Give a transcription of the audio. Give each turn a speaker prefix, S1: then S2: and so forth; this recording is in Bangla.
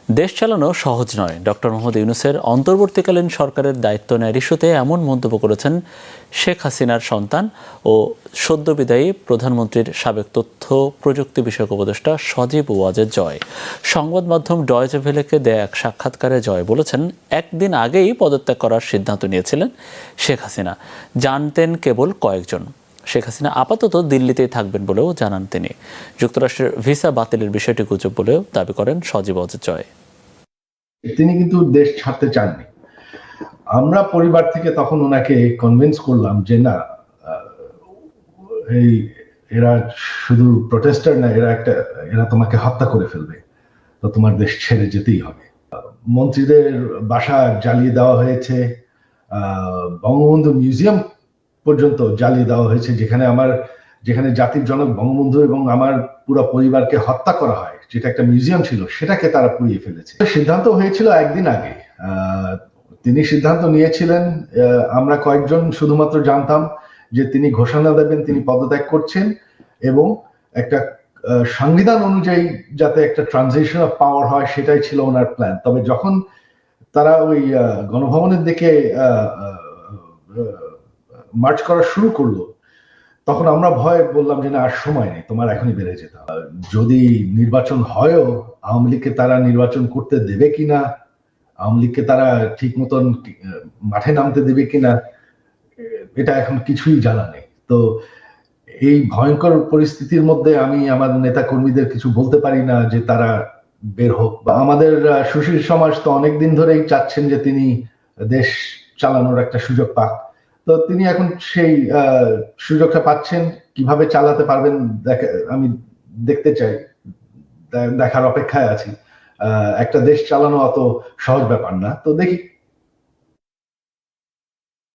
S1: দেশ চালানো সহজ নয়, ডক্টর মোহাম্মদ ইউনূসের অন্তর্বর্তীকালীন সরকারের দায়িত্ব নেয়ার ইস্যুতে এমন মন্তব্য করেছেন শেখ হাসিনার সন্তান ও সদ্যবিদায়ী প্রধানমন্ত্রীর সাবেক তথ্য প্রযুক্তি বিষয়ক উপদেষ্টা সজীব ওয়াজেদ জয়। সংবাদ মাধ্যম ডয়েচে ভেলেকে দেয়া এক সাক্ষাৎকারে জয় বলেছেন, একদিন আগেই পদত্যাগ করার সিদ্ধান্ত নিয়েছিলেন শেখ হাসিনা, জানতেন কেবল কয়েকজন। শেখ হাসিনা আপাতত দিল্লিতেই থাকবেন বলেও জানান তিনি। যুক্তরাষ্ট্রের ভিসা বাতিলের বিষয়টি গুজব বলেও দাবি করেন সজীব ওয়াজেদ জয়।
S2: তিনি কিন্তু দেশ ছাড়তে চাননি। আমরা পরিবার থেকে তখন ওনাকে কনভিন্স করলাম যে না, এই এরা শুধু প্রোটেস্টার না, এরা তোমাকে হত্যা করে ফেলবে, তো তোমার দেশ ছেড়ে যেতেই হবে। মন্ত্রীদের বাসা জ্বালিয়ে দেওয়া হয়েছে, বঙ্গবন্ধু মিউজিয়াম পর্যন্ত জ্বালিয়ে দেওয়া হয়েছে, যেখানে জাতির জনক বঙ্গবন্ধু এবং আমার পুরো পরিবারকে হত্যা করা হয়, যেটা একটা মিউজিয়াম ছিল, সেটাকে তারা পুড়িয়ে ফেলেছে। সিদ্ধান্ত হয়েছিল একদিন আগে, তিনি সিদ্ধান্ত নিয়েছিলেন। আমরা কয়েকজন শুধুমাত্র জানতাম যে তিনি ঘোষণা দেবেন তিনি পদত্যাগ করছেন, এবং একটা সংবিধান অনুযায়ী যাতে একটা ট্রানজিশন অফ পাওয়ার হয়, সেটাই ছিল ওনার প্ল্যান। তবে যখন তারা ওই গণভবনের দিকে মার্চ করা শুরু করলো, তখন আমরা ভয় বললাম যে না, আর সময় নেই, তোমার এখনই বেড়ে যেতে হবে। যদি নির্বাচন হয়ও, আওয়ামী লীগকে তারা নির্বাচন করতে দেবে কিনা, আওয়ামী লীগকে তারা ঠিক মতন মাঠে নামতে দেবে কিনা, এটা এখন কিছুই জানা নেই। তো এই ভয়ঙ্কর পরিস্থিতির মধ্যে আমি আমার নেতা কর্মীদের কিছু বলতে পারি না যে তারা বের হোক। বা আমাদের সুশীল সমাজ তো অনেকদিন ধরেই চাচ্ছেন যে তিনি দেশ চালানোর একটা সুযোগ পাক। তো তিনি এখন সেই সুযোগটা পাচ্ছেন, কিভাবে চালাতে পারবেন আমি দেখতে চাই, দেখার অপেক্ষায় আছি। একটা দেশ চালানো অত সহজ ব্যাপার না, তো দেখি।